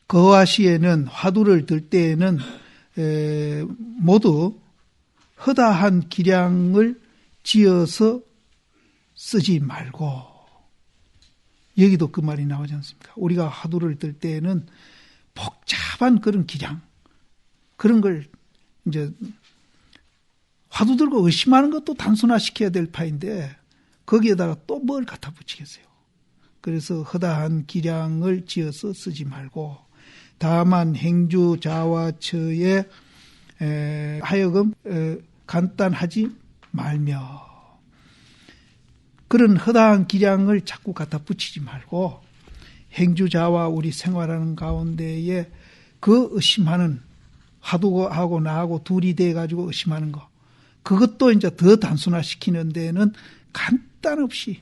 거화 시에는 화두를 들 때에는 모두 허다한 기량을 지어서 쓰지 말고, 여기도 그 말이 나오지 않습니까? 우리가 화두를 들 때에는 복잡한 그런 기량, 그런 걸 이제 화두 들고 의심하는 것도 단순화시켜야 될 파인데 거기에다가 또 뭘 갖다 붙이겠어요. 그래서 허다한 기량을 지어서 쓰지 말고 다만 행주 자와처에 하여금 간단하지 말며, 그런 허다한 기량을 자꾸 갖다 붙이지 말고 행주자와 우리 생활하는 가운데에 그 의심하는, 화두하고 나하고 둘이 돼가지고 의심하는 거, 그것도 이제 더 단순화시키는 데는 간단 없이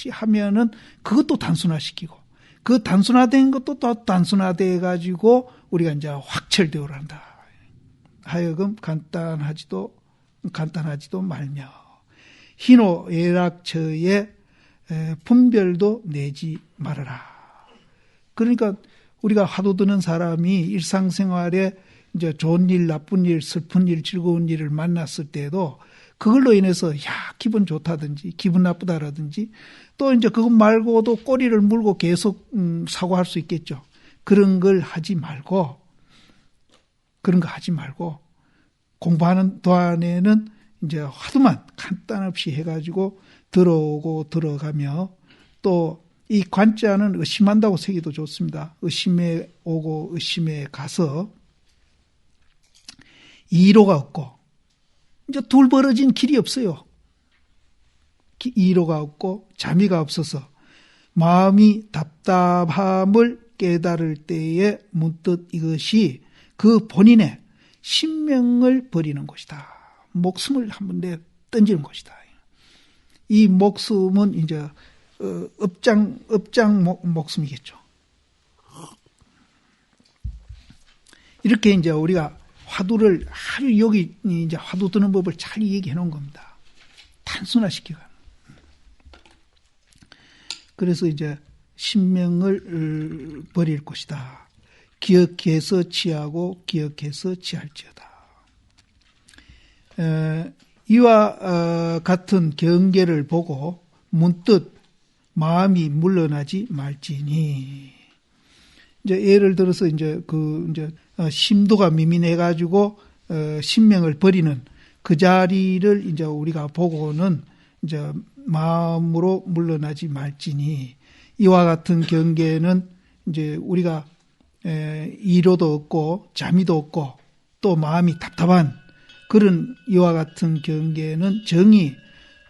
하면은 그것도 단순화시키고, 그 단순화된 것도 또 단순화돼가지고 우리가 이제 확철되어 한다. 하여금 간단하지도 말며 희노 애락처에 분별도 내지 말아라. 그러니까 우리가 화두 드는 사람이 일상생활에 이제 좋은 일, 나쁜 일, 슬픈 일, 즐거운 일을 만났을 때도 그걸로 인해서 기분 좋다든지 기분 나쁘다라든지 또 이제 그것 말고도 꼬리를 물고 계속 사고할 수 있겠죠. 그런 거 하지 말고 공부하는 동안에는 이제 화두만 간단 없이 해가지고 들어오고 들어가며, 또 이 관자는 의심한다고 쓰기도 좋습니다. 의심에 오고 의심에 가서 이로가 없고, 이제 둘 벌어진 길이 없어요. 이로가 없고 자미가 없어서 마음이 답답함을 깨달을 때에 문득 이것이 그 본인의 신명을 버리는 것이다. 목숨을 한번 던지는 것이다. 이 목숨은 이제 업장 목숨이겠죠. 이렇게 이제 우리가 화두를 여기 이제 화두 드는 법을 잘 얘기해 놓은 겁니다. 단순화시키고. 그래서 이제 신명을 버릴 것이다. 기억해서 취하고 기억해서 취할지어다. 이와 같은 경계를 보고 문득 마음이 물러나지 말지니. 이제 예를 들어서 이제 심도가 미민해가지고 신명을 버리는 그 자리를 이제 우리가 보고는 이제 마음으로 물러나지 말지니, 이와 같은 경계는 이제 우리가 이로도 없고 자미도 없고 또 마음이 답답한 그런 이와 같은 경계는 정이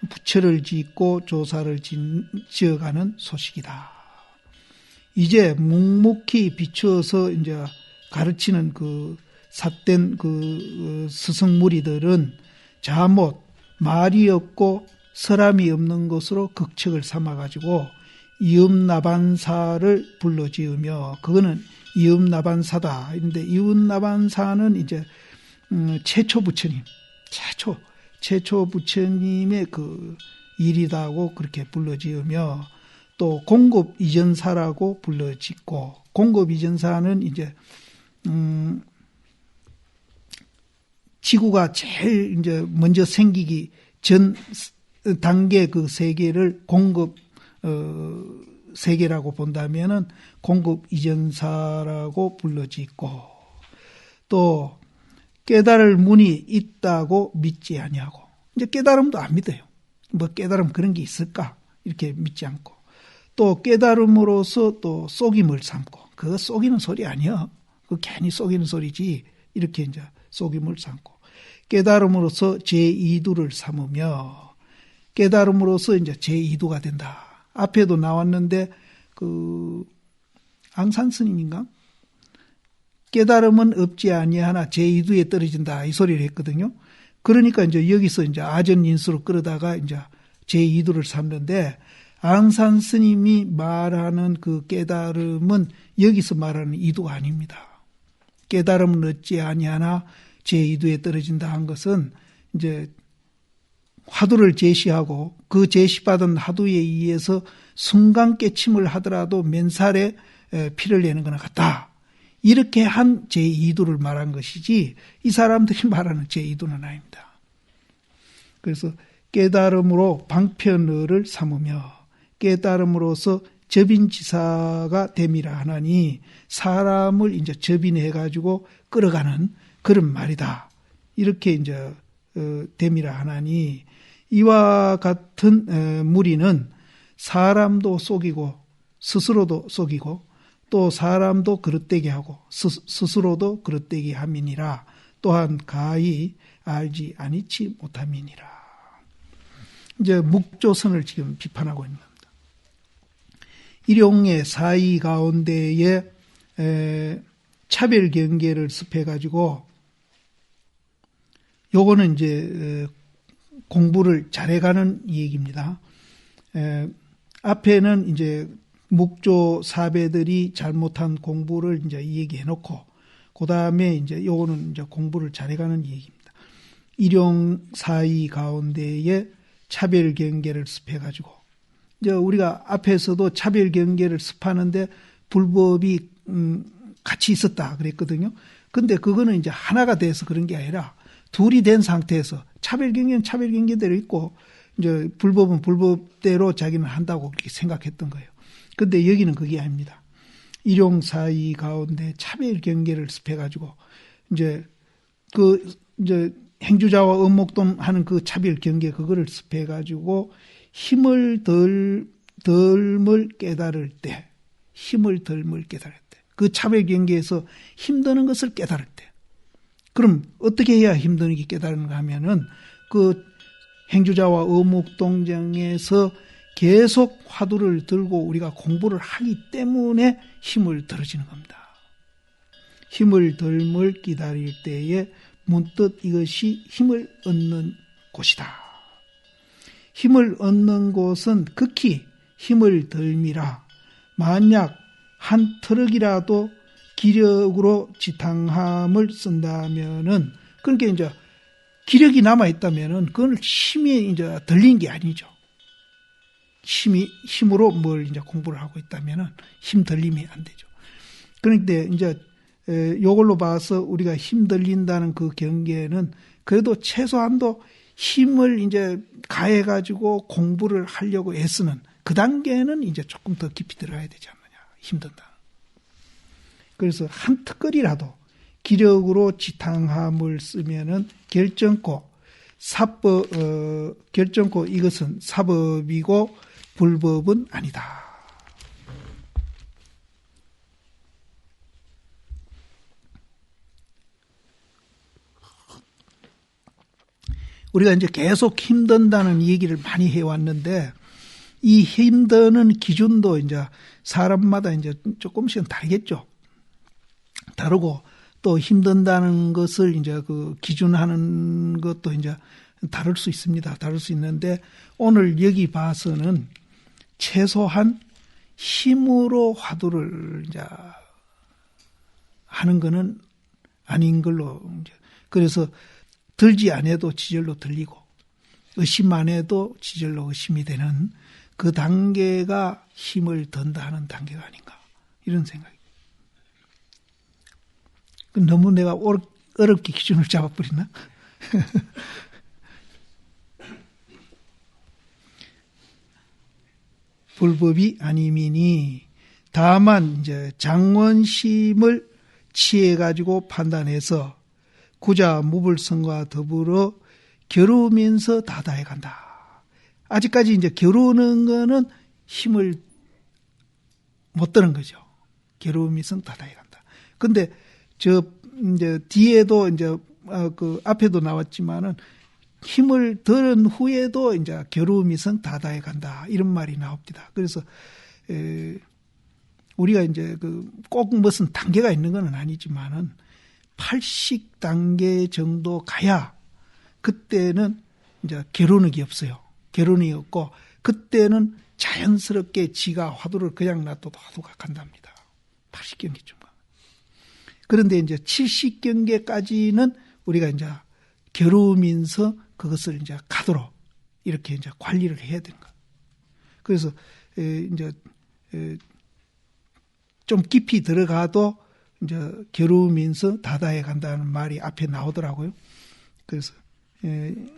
부처를 짓고 조사를 지어가는 소식이다. 이제 묵묵히 비추어서 이제 가르치는 그 삿된 그 스승 무리들은 자못 말이 없고 사람이 없는 것으로 극척을 삼아가지고 이음나반사를 불러지으며, 그거는 이음나반사다. 그런데 이음나반사는 이제 최초 부처님, 최초 부처님의 그 일이다고 그렇게 불러지으며, 또 공급 이전사라고 불러짓고, 공급 이전사는 이제 지구가 제일 이제 먼저 생기기 전 단계 그 세계를 공급 세계라고 본다면은 공급 이전사라고 불러짓고, 또 깨달을 문이 있다고 믿지 아니하고, 이제 깨달음도 안 믿어요. 뭐 깨달음 그런 게 있을까 이렇게 믿지 않고, 또 깨달음으로서 또 속임을 삼고, 그거 속이는 소리 아니야. 그거 괜히 속이는 소리지. 이렇게 이제 속임을 삼고, 깨달음으로서 제2두를 삼으며, 깨달음으로서 이제 제2두가 된다. 앞에도 나왔는데 그 앙산 스님인가? 깨달음은 없지 아니하나 제2두에 떨어진다 이 소리를 했거든요. 그러니까 이제 여기서 이제 아전인수로 끌어다가 이제 제2두를 삼는데, 앙산 스님이 말하는 그 깨달음은 여기서 말하는 이두가 아닙니다. 깨달음은 얻지 아니하나 제2두에 떨어진다 한 것은 이제 화두를 제시하고 그 제시받은 화두에 의해서 순간 깨침을 하더라도 맨살에 피를 내는 거나 같다. 이렇게 한 제2도를 말한 것이지 이 사람들이 말하는 제2도는 아닙니다. 그래서 깨달음으로 방편을 삼으며 깨달음으로서 접인지사가 됨이라 하나니 사람을 이제 접인해 가지고 끌어가는 그런 말이다. 이렇게 이제 됨이라 하나니 이와 같은 무리는 사람도 속이고 스스로도 속이고 또 사람도 그릇되게 하고 스스로도 그릇되게 함이니라. 또한 가히 알지 아니치 못함이니라. 이제 묵조선을 지금 비판하고 있는 겁니다. 일용의 사이 가운데에 차별 경계를 습해가지고 요거는 이제 공부를 잘해가는 얘기입니다. 앞에는 이제 묵조 사배들이 잘못한 공부를 이제 얘기해놓고 그 다음에 이제 요거는 이제 공부를 잘해가는 얘기입니다. 일용 사이 가운데에 차별 경계를 습해가지고 이제 우리가 앞에서도 차별 경계를 습하는데 불법이 같이 있었다 그랬거든요. 근데 그거는 이제 하나가 돼서 그런 게 아니라 둘이 된 상태에서 차별 경계는 차별 경계대로 있고 이제 불법은 불법대로 자기는 한다고 그렇게 생각했던 거예요. 근데 여기는 그게 아닙니다. 일용 사이 가운데 차별 경계를 습해가지고 이제 행주자와 음목동 하는 그 차별 경계 그거를 습해가지고 힘을 덜물 깨달을 때 그 차별 경계에서 힘드는 것을 깨달을 때 그럼 어떻게 해야 힘드는 게 깨달은가 하면은 그 행주자와 어묵동정에서 계속 화두를 들고 우리가 공부를 하기 때문에 힘을 들어지는 겁니다. 힘을 덜물 기다릴 때에 문득 이것이 힘을 얻는 곳이다. 힘을 얻는 곳은 극히 힘을 덜미라. 만약 한 트럭이라도 기력으로 지탕함을 쓴다면은 그러니까 이제 기력이 남아 있다면은 그건 힘이 이제 들린 게 아니죠. 힘으로 뭘 이제 공부를 하고 있다면은 힘 들림이 안 되죠. 그런데 이제 요걸로 봐서 우리가 힘 들린다는 그 경계는 그래도 최소한도 힘을 이제 가해가지고 공부를 하려고 애쓰는 그 단계는 이제 조금 더 깊이 들어가야 되지 않느냐. 힘든다. 그래서 한 특거리라도 기력으로 지탕함을 쓰면은 결정코 이것은 사법이고 불법은 아니다. 우리가 이제 계속 힘든다는 얘기를 많이 해왔는데 이 힘드는 기준도 이제 사람마다 이제 조금씩은 다르겠죠. 다르고 또 힘든다는 것을 이제 그 기준하는 것도 이제 다를 수 있습니다. 다를 수 있는데 오늘 여기 봐서는 최소한 힘으로 화두를 이제 하는 거는 아닌 걸로 이제 그래서 들지 안 해도 지절로 들리고 의심 안 해도 지절로 의심이 되는 그 단계가 힘을 든다 하는 단계가 아닌가 이런 생각이. 너무 내가 어렵게 기준을 잡아버리나? 불법이 아니미니 다만 이제 장원심을 취해가지고 판단해서 구자 무불성과 더불어 겨루면서 다다해 간다. 아직까지 이제 겨루는 거는 힘을 못 드는 거죠. 겨루면서 다다해 간다. 근데 이제 뒤에도 이제 그 앞에도 나왔지만은 힘을 들은 후에도 이제 겨루면서 다다해 간다. 이런 말이 나옵니다. 그래서 우리가 이제 꼭 무슨 단계가 있는 건 아니지만은 80단계 정도 가야 그때는 이제 겨루는게 없어요. 겨루는게 없고 그때는 자연스럽게 지가 화두를 그냥 놔둬도 화두가 간답니다. 80경계쯤. 그런데 이제 70경계까지는 우리가 이제 겨루면서 그것을 이제 가도록 이렇게 이제 관리를 해야 되는 거예요. 그래서 이제 좀 깊이 들어가도 이제 겨루면서 다다해 간다는 말이 앞에 나오더라고요. 그래서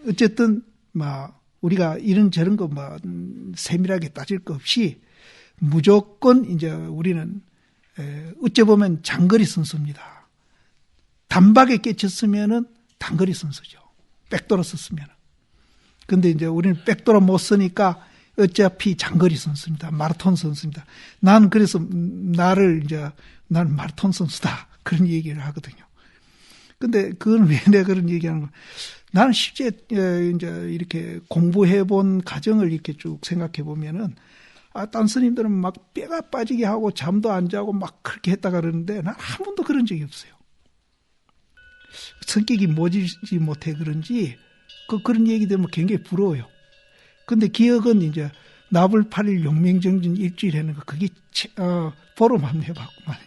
어쨌든 우리가 이런저런 거 세밀하게 따질 거 없이 무조건 이제 우리는 어째 보면 장거리 선수입니다. 단박에 깨쳤으면은 단거리 선수죠. 백도로 썼으면. 근데 이제 우리는 백도로 못 쓰니까 어차피 장거리 선수입니다. 마라톤 선수입니다. 난 그래서 나는 마라톤 선수다. 그런 얘기를 하거든요. 근데 그건 왜 내가 그런 얘기하는 거야? 나는 실제 이제 이렇게 공부해 본 과정을 이렇게 쭉 생각해 보면은 딴 스님들은 막 뼈가 빠지게 하고 잠도 안 자고 막 그렇게 했다가 그러는데 난 한 번도 그런 적이 없어요. 성격이 모질지 못해 그런지 그런 얘기 들으면 굉장히 부러워요. 근데 기억은 이제 나불 8일 용맹정진 일주일 하는 거 그게 포럼 한번 해봤구만.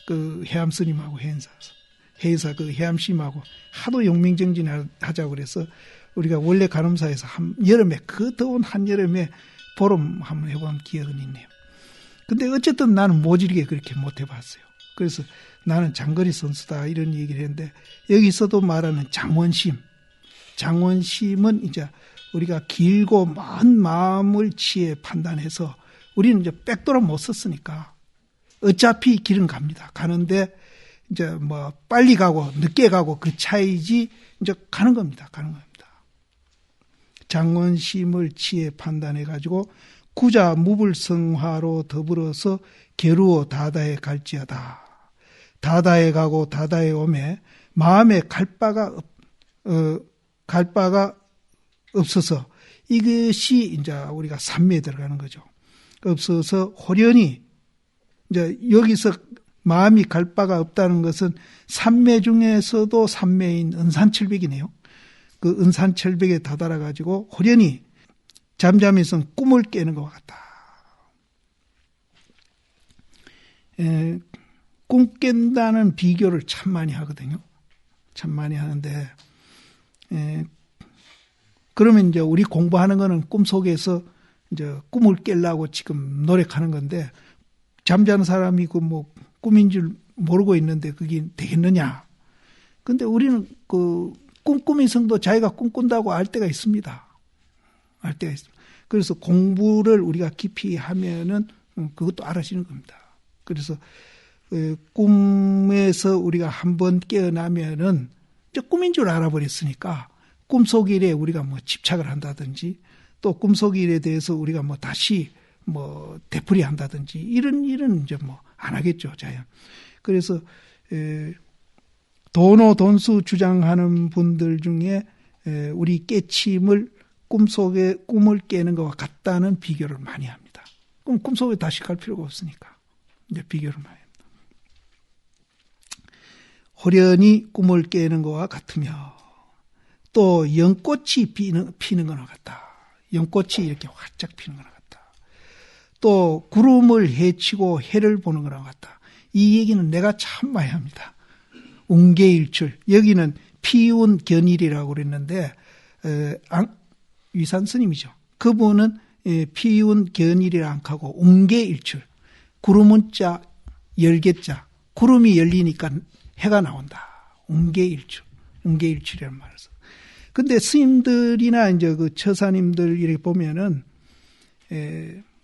그 해암 스님하고 해인사 그 해암 스님하고 하도 용맹정진 하자고 그래서 우리가 원래 간음사에서 여름에 그 더운 한여름에 포럼 한번 해본 기억은 있네요. 근데 어쨌든 나는 모질게 그렇게 못 해봤어요. 그래서 나는 장거리 선수다 이런 얘기를 했는데 여기서도 말하는 장원심은 이제 우리가 길고 먼 마음을 취해 판단해서 우리는 이제 백도로 못 썼으니까 어차피 길은 갑니다. 가는데 이제 빨리 가고 늦게 가고 그 차이지 이제 가는 겁니다. 장원심을 취해 판단해 가지고 구자 무불성화로 더불어서 계루어 다다에 갈지어다. 다다에 가고 다다에 오매 마음에 갈 바가 없어서 이것이 이제 우리가 삼매에 들어가는 거죠. 없어서 호련히 이제 여기서 마음이 갈 바가 없다는 것은 삼매 중에서도 삼매인 은산철벽이네요. 그 은산철벽에 다다라 가지고 호련히 잠잠해서 꿈을 깨는 것 같다. 꿈 깬다는 비교를 참 많이 하거든요. 참 많이 하는데 그러면 이제 우리 공부하는 거는 꿈속에서 이제 꿈을 깨려고 지금 노력하는 건데 잠자는 사람이 꿈인 줄 모르고 있는데 그게 되겠느냐. 근데 우리는 그 꿈꾸미 성도 자기가 꿈꾼다고 알 때가 있습니다. 그래서 공부를 우리가 깊이 하면은 그것도 알아지는 겁니다. 그래서 꿈에서 우리가 한번 깨어나면은 이제 꿈인 줄 알아버렸으니까 꿈속 일에 우리가 집착을 한다든지 또 꿈속 일에 대해서 우리가 다시 되풀이 한다든지 이런 일은 이제 안 하겠죠, 자연. 그래서 도노돈수 주장하는 분들 중에 우리 깨침을 꿈속에 꿈을 깨는 것과 같다는 비교를 많이 합니다. 그럼 꿈속에 다시 갈 필요가 없으니까 이제 비교를 많이 합니다. 호련히 꿈을 깨는 것과 같으며 또 연꽃이 피는 것과 같다. 연꽃이 이렇게 활짝 피는 것과 같다. 또 구름을 헤치고 해를 보는 것과 같다. 이 얘기는 내가 참 많이 합니다. 웅계일출. 여기는 피운 견일이라고 그랬는데 위산 스님이죠. 그분은 피운 견일이라 안 하고 웅계일출. 구름은 자, 열개자. 구름이 열리니까 해가 나온다. 웅계일출이라는 말을 써. 근데 스님들이나 이제 그 처사님들 이렇게 보면은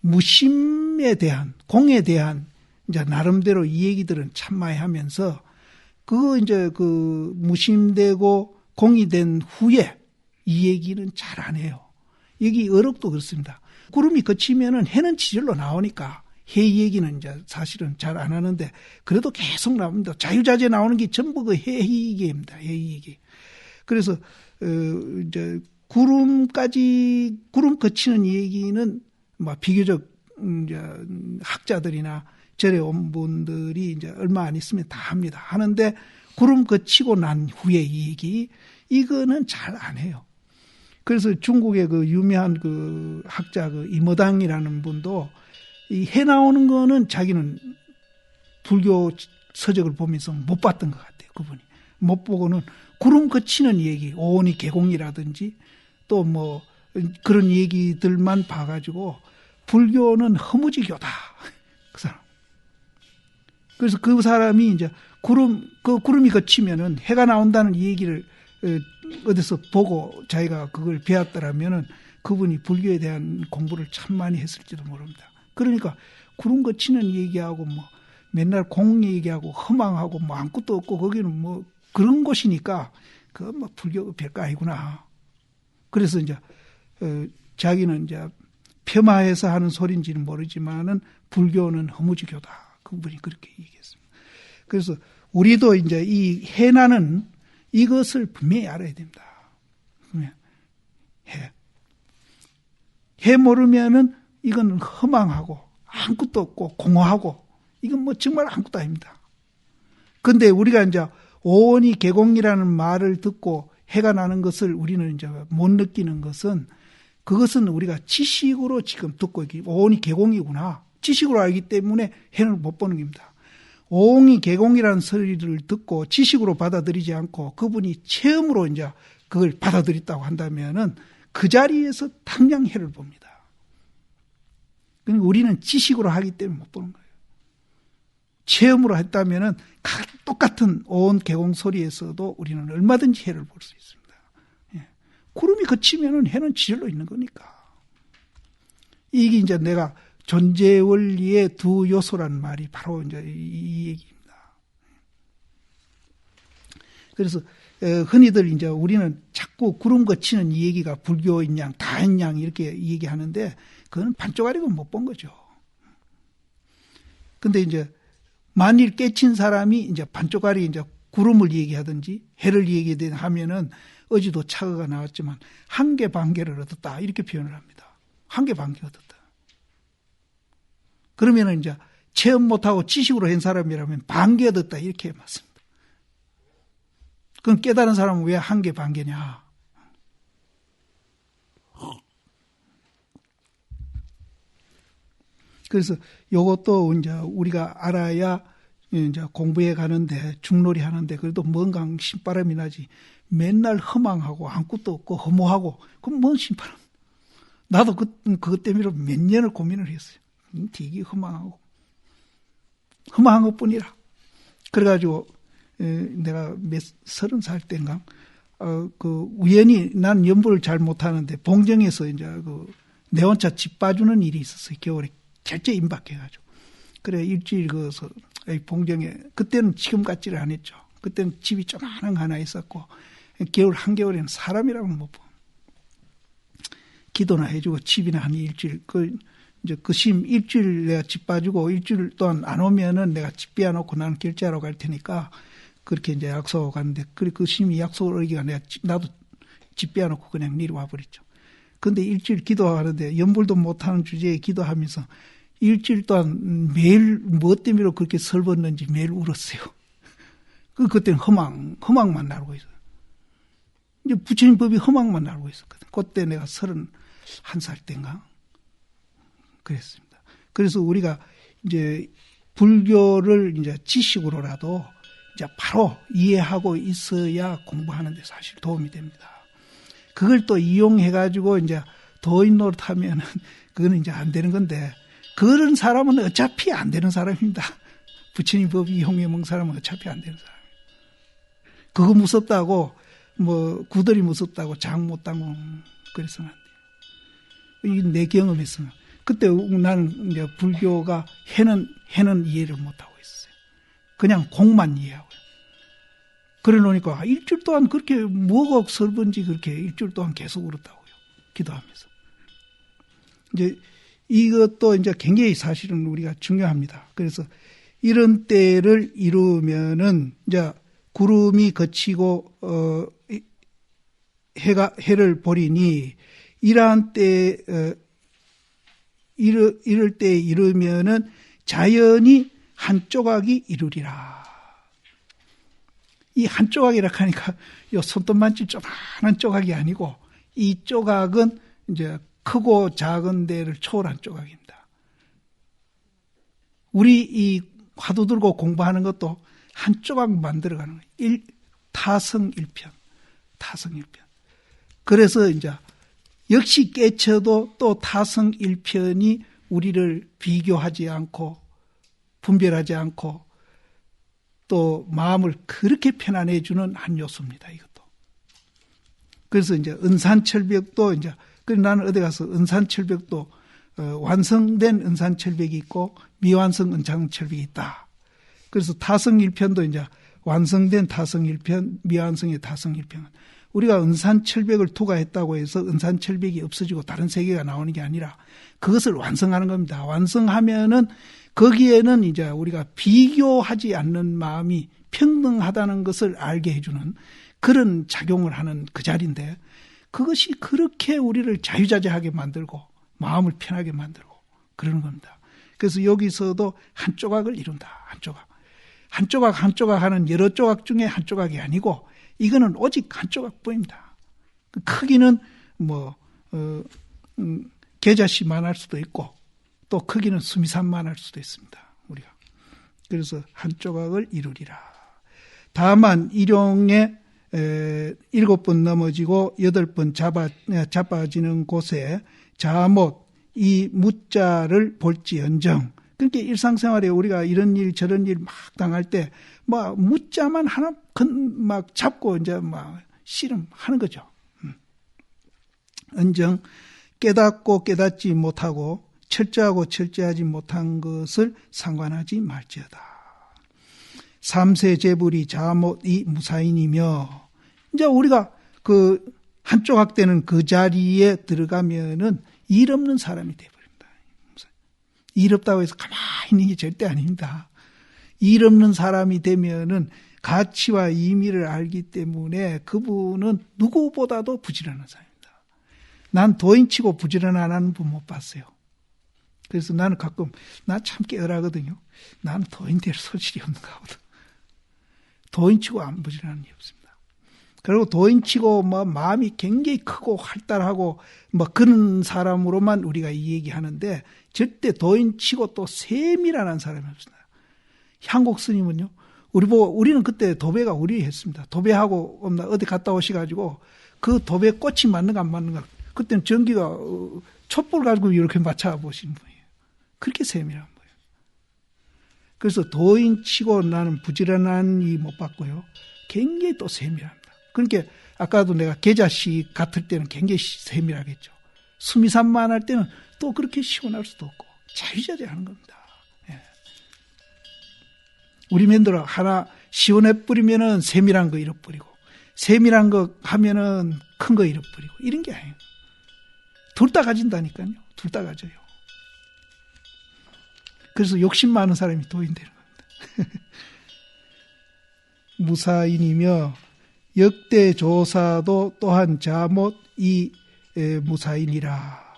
무심에 대한 공에 대한 이제 나름대로 이 얘기들은 참 많이 하면서 그거 이제 그 무심되고 공이 된 후에 이 얘기는 잘 안 해요. 여기 어록도 그렇습니다. 구름이 그치면은 해는 지절로 나오니까 해 얘기는 이제 사실은 잘 안 하는데 그래도 계속 나옵니다. 자유자재 나오는 게 전부 그 해 얘기입니다. 해 얘기. 그래서 이제 구름 거치는 얘기는 비교적 이제 학자들이나 절에 온 분들이 이제 얼마 안 있으면 다 합니다. 하는데 구름 거치고 난 후에 이 얘기 이거는 잘 안 해요. 그래서 중국의 그 유명한 그 학자 그 이머당이라는 분도 이 해 나오는 거는 자기는 불교 서적을 보면서 못 봤던 것 같아요. 그분이 못 보고는 구름 거치는 얘기, 오온이 계공이라든지 또 그런 얘기들만 봐가지고 불교는 허무지교다. 그 사람. 그래서 그 사람이 이제 구름이 걷히면은 해가 나온다는 이 얘기를 어디서 보고 자기가 그걸 배웠더라면은 그분이 불교에 대한 공부를 참 많이 했을지도 모릅니다. 그러니까 구름 걷히는 얘기하고 뭐 맨날 공 얘기하고 허망하고 뭐 아무것도 없고 거기는 뭐 그런 곳이니까 그건 뭐 불교 별거 아니구나. 그래서 이제 자기는 이제 폄하해서 하는 소리인지는 모르지만은 불교는 허무지교다. 그분이 그렇게 얘기했습니다. 그래서 우리도 이제 이 해나는 이것을 분명히 알아야 됩니다. 해 모르면은 이건 허망하고 아무것도 없고 공허하고 이건 뭐 정말 아무것도 아닙니다. 근데 우리가 이제 오온이 개공이라는 말을 듣고 해가 나는 것을 우리는 이제 못 느끼는 것은 그것은 우리가 지식으로 지금 듣고 있기, 오온이 개공이구나. 지식으로 알기 때문에 해는 못 보는 겁니다. 오온이 개공이라는 소리를 듣고 지식으로 받아들이지 않고 그분이 체험으로 이제 그걸 받아들였다고 한다면은 그 자리에서 당장 해를 봅니다. 그러니까 우리는 지식으로 하기 때문에 못 보는 거예요. 체험으로 했다면은 똑같은 오온 개공 소리에서도 우리는 얼마든지 해를 볼 수 있습니다. 예. 구름이 걷히면은 해는 지절로 있는 거니까. 이게 이제 내가 존재 원리의 두 요소라는 말이 바로 이제 이 얘기입니다. 그래서 흔히들 이제 우리는 자꾸 구름 걷히는 이 얘기가 불교인 양, 다인 양 이렇게 얘기하는데 그건 반쪽아리고 못 본 거죠. 근데 이제 만일 깨친 사람이 이제 반쪽아리 이제 구름을 얘기하든지 해를 얘기하면은 어제도 차거가 나왔지만 한계 반계를 얻었다 이렇게 표현을 합니다. 한계 반계 얻었다. 그러면은 이제 체험 못하고 지식으로 한 사람이라면 반계 얻었다 이렇게 맞습니다. 그럼 깨달은 사람은 왜 한계 반계냐? 그래서 이것도 이제 우리가 알아야 이제 공부해 가는데 중놀이 하는데 그래도 뭔가 신바람이 나지. 맨날 허망하고 아무것도 없고 허무하고 그럼 뭔 신바람? 나도 그것 때문에 몇 년을 고민을 했어요. 되게 허망한 것뿐이라. 그래가지고 내가 30살 때인가 우연히 난 연보를 잘 못하는데 봉정에서 이제 내 혼자 집 봐주는 일이 있었어요. 겨울에 철저히 임박해가지고. 그래 일주일 봉정에 그때는 지금 같지를 않았죠. 그때는 집이 조그마한 거 하나 있었고 겨울 한겨울에는 사람이라고 못 봐. 기도나 해주고 집이나 한 일주일 이제 일주일 내가 집 봐주고 일주일 동안 안 오면은 내가 집 빼놓고 나는 결제하러 갈 테니까 그렇게 이제 약속하고 갔는데 그 심이 약속을 어기가 나도 집 빼놓고 그냥 내려와 버렸죠. 근데 일주일 기도하는데 연불도 못하는 주제에 기도하면서 일주일 동안 매일 무엇 때문에 그렇게 설벗는지 매일 울었어요. 그때는 허망만 나르고 있어요. 이제 부처님 법이 허망만 나르고 있었거든. 그때 내가 31살 때인가 그랬습니다. 그래서 우리가 이제 불교를 이제 지식으로라도 이제 바로 이해하고 있어야 공부하는 데 사실 도움이 됩니다. 그걸 또 이용해가지고 이제 도인 노릇하면은 그거는 이제 안 되는 건데 그런 사람은 어차피 안 되는 사람입니다. 부처님 법 이용해먹는 사람은 어차피 안 되는 사람이에요. 그거 무섭다고 뭐 구들이 무섭다고 장 못 담고 그래서는 안 돼요. 이게 내 경험에서는 그때 나는 이제 불교가 해는 이해를 못 하고 있었어요. 그냥 공만 이해하고요. 그래 놓으니까 일주일 동안 그렇게 뭐가 설번지 그렇게 일주일 동안 계속 울었다고요. 기도하면서. 이제 이것도 이제 굉장히 사실은 우리가 중요합니다. 그래서 이런 때를 이루면은 이제 구름이 걷히고 해를 보리니 이러한 때 이럴 때 이르면은 자연이 한 조각이 이루리라. 이 한 조각이라 하니까 요 손톱만치 조그마한 조각이 아니고 이 조각은 이제 크고 작은 데를 초월한 조각입니다. 우리 이 화두 들고 공부하는 것도 한 조각 만들어가는 거예요. 타성일편. 그래서 이제 역시 깨쳐도 또 타성일편이 우리를 비교하지 않고 분별하지 않고 또 마음을 그렇게 편안해 주는 한 요소입니다. 이것도. 그래서 이제 은산철벽도 이제 그래서 나는 어디 가서 은산철벽도 완성된 은산철벽이 있고 미완성 은산철벽이 있다. 그래서 타성 1편도 이제 완성된 타성 1편, 미완성의 타성 1편. 우리가 은산철벽을 투과했다고 해서 은산철벽이 없어지고 다른 세계가 나오는 게 아니라 그것을 완성하는 겁니다. 완성하면은 거기에는 이제 우리가 비교하지 않는 마음이 평등하다는 것을 알게 해주는 그런 작용을 하는 그 자리인데 그것이 그렇게 우리를 자유자재하게 만들고 마음을 편하게 만들고 그러는 겁니다. 그래서 여기서도 한 조각을 이룬다. 한 조각. 한 조각 한 조각 하는 여러 조각 중에 한 조각이 아니고 이거는 오직 한 조각뿐입니다. 크기는 계자씨만 할 수도 있고 또 크기는 수미산만 할 수도 있습니다. 우리가. 그래서 한 조각을 이루리라. 다만 일용에 7번 넘어지고 8번 자빠지는 곳에 자못 이 무자를 볼지언정. 그러니까 일상생활에 우리가 이런 일 저런 일 막 당할 때 막 무자만 하나 막 잡고 이제 막 씨름하는 거죠. 언정 깨닫고 깨닫지 못하고 철저하고 철저하지 못한 것을 상관하지 말지어다. 삼세 재불이 자못이 무사인이며 이제 우리가 그 한 조각 되는 그 자리에 들어가면은 일 없는 사람이 되어버립니다. 일 없다고 해서 가만히 있는 게 절대 아닙니다. 일 없는 사람이 되면은 가치와 의미를 알기 때문에 그분은 누구보다도 부지런한 사람입니다. 난 도인치고 부지런 안 하는 분 못 봤어요. 그래서 나는 가끔 나 참 깨어라거든요. 나는 도인 될 소질이 없는가 보다. 도인치고 안 부지런한 게 없습니다. 그리고 도인치고 마음이 굉장히 크고 활달하고 그런 사람으로만 우리가 이 얘기하는데 절대 도인치고 또 세밀한 사람이 없습니다. 향곡 스님은요. 우리는 그때 도배가 우리했습니다. 도배하고 어디 갔다 오셔가지고 그 도배 꽃이 맞는가 안 맞는가 그때는 전기가 촛불 가지고 이렇게 맞춰보시는 분이에요. 그렇게 세밀한 거예요. 그래서 도인치고 나는 부지런한 이 못 봤고요. 굉장히 또 세밀합니다. 그러니까 아까도 내가 계자씨 같을 때는 굉장히 세밀하겠죠. 수미산만 할 때는 또 그렇게 시원할 수도 없고 자유자재하는 겁니다. 예. 우리 맨들어 하나 시원해 뿌리면은 세밀한 거 잃어버리고 세밀한 거 하면은 큰 거 잃어버리고 이런 게 아니에요. 둘 다 가진다니까요. 둘 다 가져요. 그래서 욕심 많은 사람이 도인 되는 겁니다. 무사인이며 역대 조사도 또한 자못 이 무사인이라.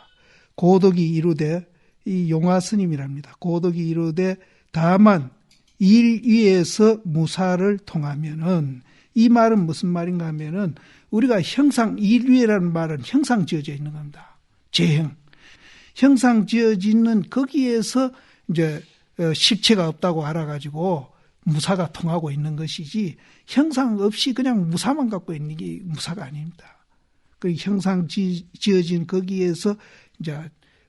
고덕이 이르되 이 용화 스님이랍니다. 고덕이 이르되 다만 일 위에서 무사를 통하면은 이 말은 무슨 말인가 하면은 우리가 형상 일 위라는 말은 형상 지어져 있는 겁니다. 재형. 형상 지어지는 거기에서 이제 실체가 없다고 알아가지고 무사가 통하고 있는 것이지 형상 없이 그냥 무사만 갖고 있는 게 무사가 아닙니다. 그 형상 지어진 거기에서 이제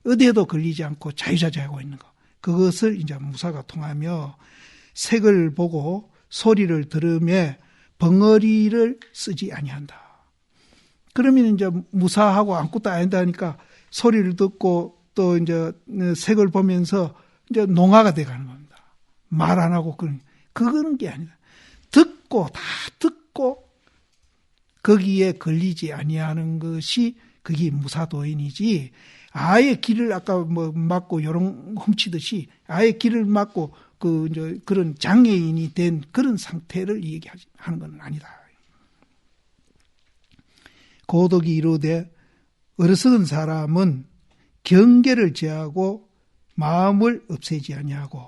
어디에도 걸리지 않고 자유자재하고 있는 거. 그것을 이제 무사가 통하며 색을 보고 소리를 들으며 벙어리를 쓰지 아니한다. 그러면 이제 무사하고 아무것도 아니다 하니까 소리를 듣고 또 이제 색을 보면서 이제 농아가 돼 가는 겁니다. 말 안 하고 그런 게 아니다. 듣고 다 듣고 거기에 걸리지 아니하는 것이 그게 무사도인이지. 아예 길을 아까 막고 요런 훔치듯이 아예 길을 막고 이제 그런 장애인이 된 그런 상태를 얘기하는 건 아니다. 고덕이 이르되 어리석은 사람은 경계를 제하고 마음을 없애지 아니하고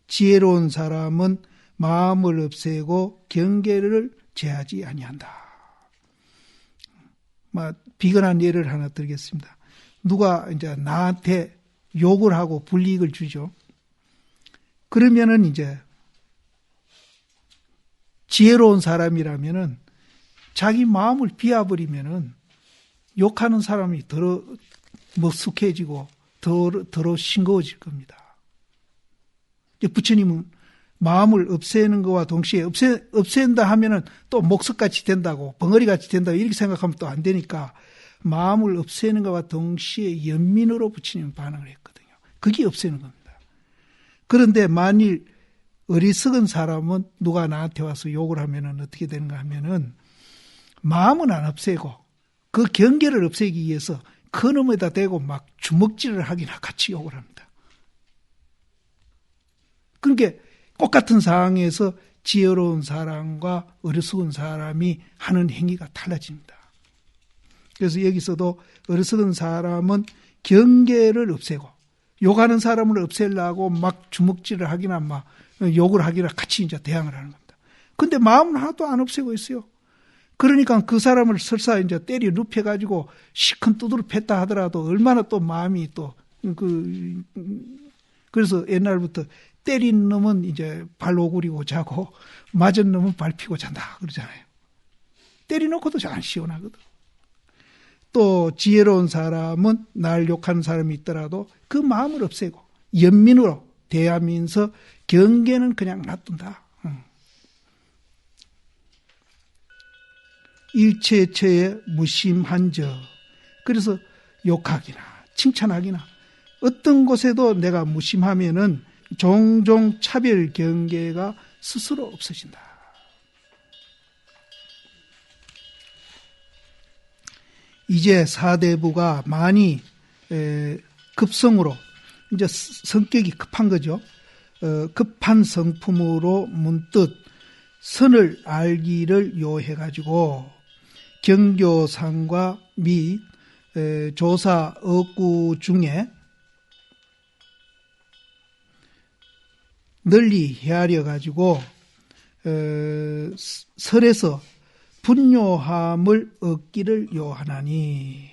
지혜로운 사람은 마음을 없애고 경계를 제하지 아니한다. 비근한 예를 하나 드리겠습니다. 누가 이제 나한테 욕을 하고 불이익을 주죠. 그러면은 이제 지혜로운 사람이라면은 자기 마음을 비워버리면은 욕하는 사람이 더 머쓱해지고 더 싱거워질 겁니다. 부처님은 마음을 없애는 것과 동시에 없앤다 하면은 또 목석같이 된다고, 벙어리같이 된다고 이렇게 생각하면 또 안 되니까 마음을 없애는 것과 동시에 연민으로 부처님은 반응을 했거든요. 그게 없애는 겁니다. 그런데 만일 어리석은 사람은 누가 나한테 와서 욕을 하면은 어떻게 되는가 하면은 마음은 안 없애고 그 경계를 없애기 위해서 큰 놈에다 대고 막 주먹질을 하기나 같이 욕을 합니다. 그러니까 똑같은 상황에서 지혜로운 사람과 어리석은 사람이 하는 행위가 달라집니다. 그래서 여기서도 어리석은 사람은 경계를 없애고 욕하는 사람을 없애려고 막 주먹질을 하기나 막 욕을 하기나 같이 이제 대항을 하는 겁니다. 근데 마음은 하나도 안 없애고 있어요. 그러니까 그 사람을 설사 이제 때려 눕혀가지고 시큰 두드러 팼다 하더라도 얼마나 또 마음이 또 그래서 옛날부터 때린 놈은 이제 발 오그리고 자고 맞은 놈은 발 피고 잔다 그러잖아요. 때려놓고도 잘 안 시원하거든. 또 지혜로운 사람은 날 욕하는 사람이 있더라도 그 마음을 없애고 연민으로 대하면서 경계는 그냥 놔둔다. 일체처에 무심한 저. 그래서 욕하기나 칭찬하기나 어떤 곳에도 내가 무심하면은 종종 차별 경계가 스스로 없어진다. 이제 사대부가 많이 급성으로 이제 성격이 급한 거죠. 급한 성품으로 문득 선을 알기를 요해가지고 경교상과 및 조사 억구 중에 널리 헤아려 가지고 설에서 분요함을 얻기를 요하나니,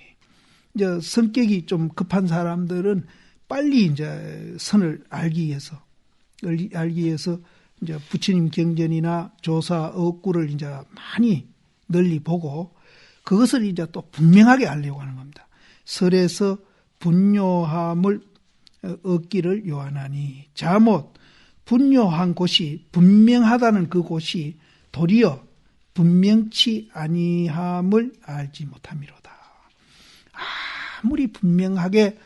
이제 성격이 좀 급한 사람들은 빨리 이제 선을 알기 위해서 이제 부처님 경전이나 조사 억구를 이제 많이 널리 보고 그것을 이제 또 분명하게 알려고 하는 겁니다. 설에서 분요함을 얻기를 요하나니, 자못 분요한 곳이 분명하다는 그 곳이 도리어 분명치 아니함을 알지 못함이로다. 아무리 분명하게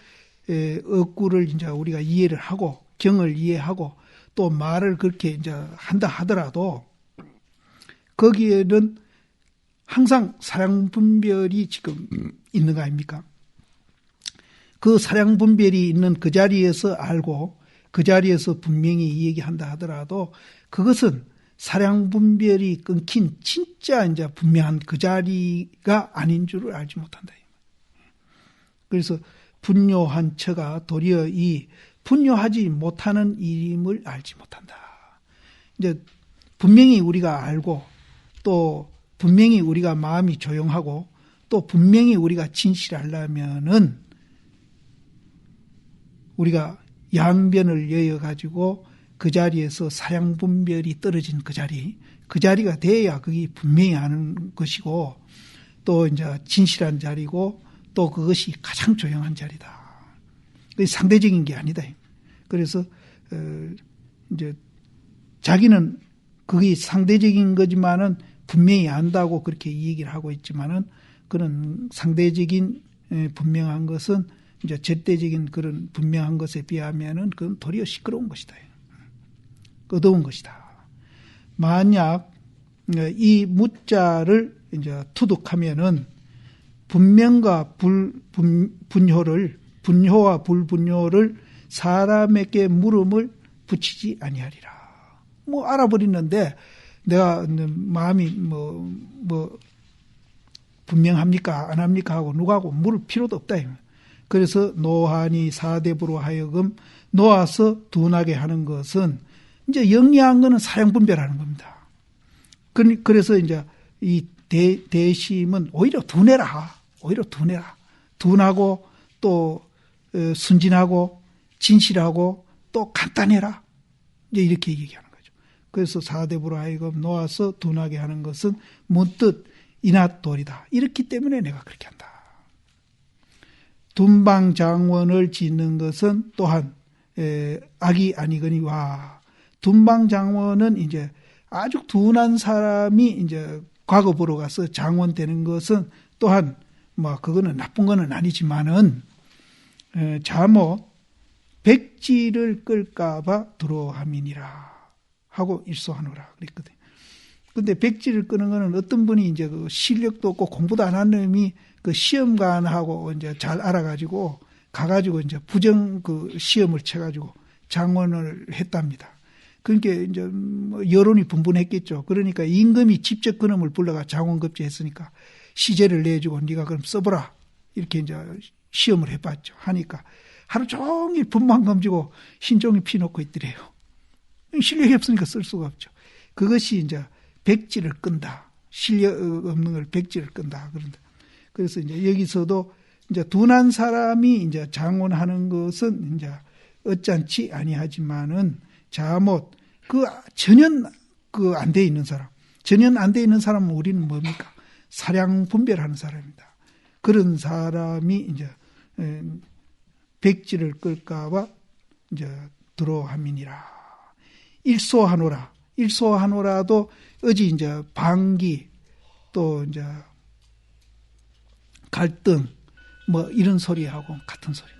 억구를 이제 우리가 이해를 하고 경을 이해하고 또 말을 그렇게 이제 한다 하더라도 거기에는 항상 사량분별이 지금 있는 거 아닙니까? 그 사량분별이 있는 그 자리에서 알고 그 자리에서 분명히 얘기한다 하더라도 그것은 사량분별이 끊긴 진짜 이제 분명한 그 자리가 아닌 줄을 알지 못한다. 그래서 분요한 처가 도리어 이 분요하지 못하는 일임을 알지 못한다. 이제 분명히 우리가 알고 또 분명히 우리가 마음이 조용하고 또 분명히 우리가 진실하려면은 우리가 양변을 여여가지고 그 자리에서 사량분별이 떨어진 그 자리가 돼야 그게 분명히 아는 것이고 또 이제 진실한 자리고 또 그것이 가장 조용한 자리다. 그게 상대적인 게 아니다. 그래서 이제 자기는 그게 상대적인 거지만은 분명히 안다고 그렇게 얘기를 하고 있지만은 그런 상대적인 분명한 것은 이제 절대적인 그런 분명한 것에 비하면은 그건 도리어 시끄러운 것이다. 어두운 것이다. 만약 이 무자를 이제 투득하면은 분명과 분효와 불분효를 사람에게 물음을 붙이지 아니하리라. 뭐 알아버리는데 내가 마음이 뭐 분명합니까 안 합니까 하고 누구하고 물을 필요도 없다. 그래서 노하니 사대부로 하여금 놓아서 둔하게 하는 것은 이제 영리한 거는 사량분별하는 겁니다. 그래서 이제 이 대심은 오히려 둔해라. 둔하고 또 순진하고 진실하고 또 간단해라. 이제 이렇게 얘기하는 거죠. 그래서 사대부로 하여금 놓아서 둔하게 하는 것은 문득 인하돌이다. 이렇기 때문에 내가 그렇게 한다. 둔방장원을 짓는 것은 또한 악이 아니거니와 둔방장원은 이제 아주 둔한 사람이 이제 과거 보러 가서 장원 되는 것은 또한 뭐 그거는 나쁜 거는 아니지만은 자못 백지를 끌까봐 두려워함이니라 하고 일소하노라 그랬거든요. 근데 백지를 끄는 거는 어떤 분이 이제 그 실력도 없고 공부도 안 한 놈이 그 시험관하고 이제 잘 알아가지고 가가지고 이제 부정 그 시험을 쳐가지고 장원을 했답니다. 그러니까 이제 뭐 여론이 분분했겠죠. 그러니까 임금이 직접 그놈을 불러가 장원급제했으니까 시제를 내주고 네가 그럼 써보라 이렇게 이제 시험을 해봤죠. 하니까 하루 종일 분만 검지고 신종이 피놓고 있더래요. 실력이 없으니까 쓸 수가 없죠. 그것이 이제 백지를 끈다. 실력 없는 걸 백지를 끈다. 그런다. 그래서 이제 여기서도 이제 둔한 사람이 이제 장원하는 것은 이제 어짠치 아니하지만은 자못 그 전혀 그 안 돼 있는 사람, 전혀 안 돼 있는 사람은 우리는 뭡니까? 사량 분별하는 사람입니다. 그런 사람이 이제 백지를 끌까봐 이제 두려워함이니라. 일소하노라. 일소하노라도 어지 이제 방기 또 이제 갈등 뭐 이런 소리하고 같은 소리.